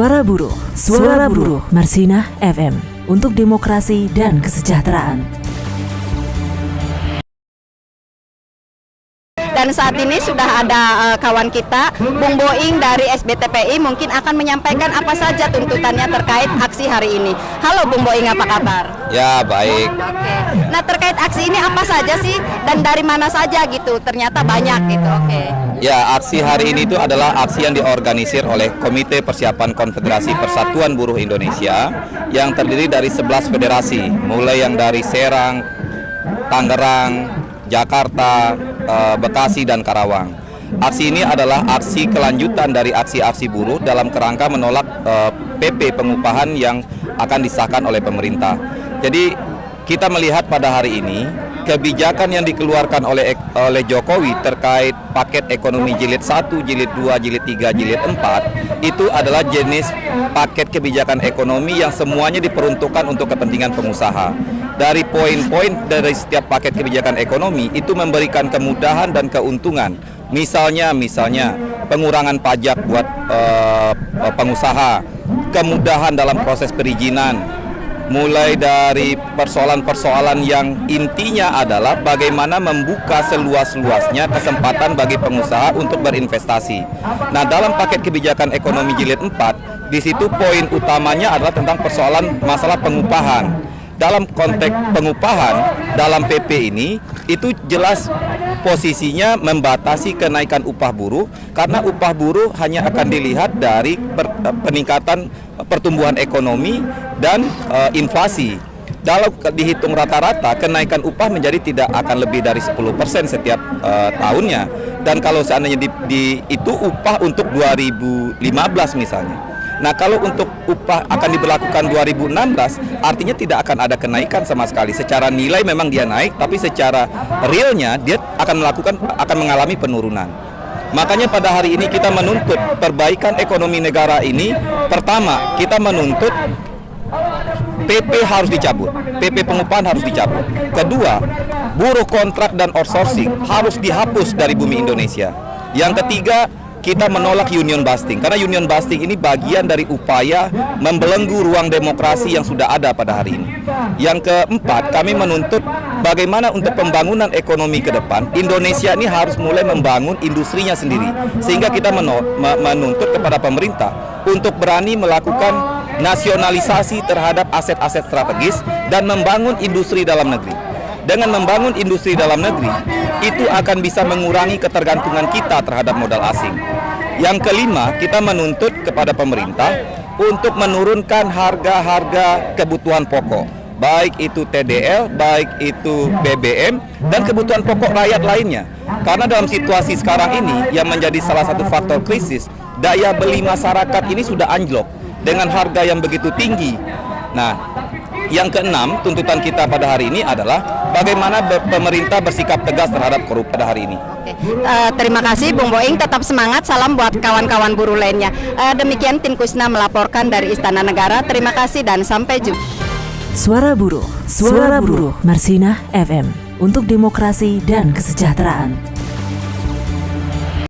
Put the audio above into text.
Suara Buruh, Marsinah FM untuk demokrasi dan kesejahteraan. Dan saat ini sudah ada kawan kita, Bung Boing dari SBTPI, mungkin akan menyampaikan apa saja tuntutannya terkait aksi hari ini. Halo Bung Boing, apa kabar? Ya, baik. Oke. Nah, terkait aksi ini apa saja sih dan dari mana saja gitu? Ternyata banyak gitu. Oke. Ya, aksi hari ini itu adalah aksi yang diorganisir oleh Komite Persiapan Konfederasi Persatuan Buruh Indonesia yang terdiri dari 11 federasi, mulai yang dari Serang, Tangerang, Jakarta, Bekasi, dan Karawang. Aksi ini adalah aksi kelanjutan dari aksi-aksi buruh dalam kerangka menolak PP pengupahan yang akan disahkan oleh pemerintah. Jadi kita melihat pada hari ini kebijakan yang dikeluarkan oleh Jokowi terkait paket ekonomi jilid 1, jilid 2, jilid 3, jilid 4 itu adalah jenis paket kebijakan ekonomi yang semuanya diperuntukkan untuk kepentingan pengusaha. Dari poin-poin dari setiap paket kebijakan ekonomi itu memberikan kemudahan dan keuntungan. Misalnya pengurangan pajak buat pengusaha, kemudahan dalam proses perizinan, mulai dari persoalan-persoalan yang intinya adalah bagaimana membuka seluas-luasnya kesempatan bagi pengusaha untuk berinvestasi. Nah, dalam paket kebijakan ekonomi jilid 4, di situ poin utamanya adalah tentang persoalan masalah pengupahan. Dalam konteks pengupahan, dalam PP ini, itu jelas posisinya membatasi kenaikan upah buruh, karena upah buruh hanya akan dilihat dari peningkatan pertumbuhan ekonomi dan inflasi. Kalau dihitung rata-rata, kenaikan upah menjadi tidak akan lebih dari 10% setiap tahunnya. Dan kalau seandainya itu upah untuk 2015 misalnya. Nah, kalau untuk upah akan diberlakukan 2016, artinya tidak akan ada kenaikan sama sekali. Secara nilai memang dia naik, tapi secara realnya dia akan mengalami penurunan. Makanya pada hari ini kita menuntut perbaikan ekonomi negara ini. Pertama, kita menuntut PP harus dicabut, PP pengupahan harus dicabut. Kedua, buruh kontrak dan outsourcing harus dihapus dari bumi Indonesia. Yang ketiga, kita menolak union busting, karena union busting ini bagian dari upaya membelenggu ruang demokrasi yang sudah ada pada hari ini. Yang keempat, kami menuntut bagaimana untuk pembangunan ekonomi ke depan, Indonesia ini harus mulai membangun industrinya sendiri. Sehingga kita menuntut kepada pemerintah untuk berani melakukan nasionalisasi terhadap aset-aset strategis dan membangun industri dalam negeri. Dengan membangun industri dalam negeri, itu akan bisa mengurangi ketergantungan kita terhadap modal asing. Yang kelima, kita menuntut kepada pemerintah untuk menurunkan harga-harga kebutuhan pokok, baik itu TDL, baik itu BBM, dan kebutuhan pokok rakyat lainnya. Karena dalam situasi sekarang ini, yang menjadi salah satu faktor krisis, daya beli masyarakat ini sudah anjlok dengan harga yang begitu tinggi. Nah, yang keenam, tuntutan kita pada hari ini adalah bagaimana pemerintah bersikap tegas terhadap korupsi pada hari ini. Terima kasih Bung Boing, tetap semangat, salam buat kawan-kawan buruh lainnya. Demikian Tin Kusna melaporkan dari Istana Negara. Terima kasih dan sampai jumpa. Suara Buruh, Marsinah FM untuk demokrasi dan kesejahteraan.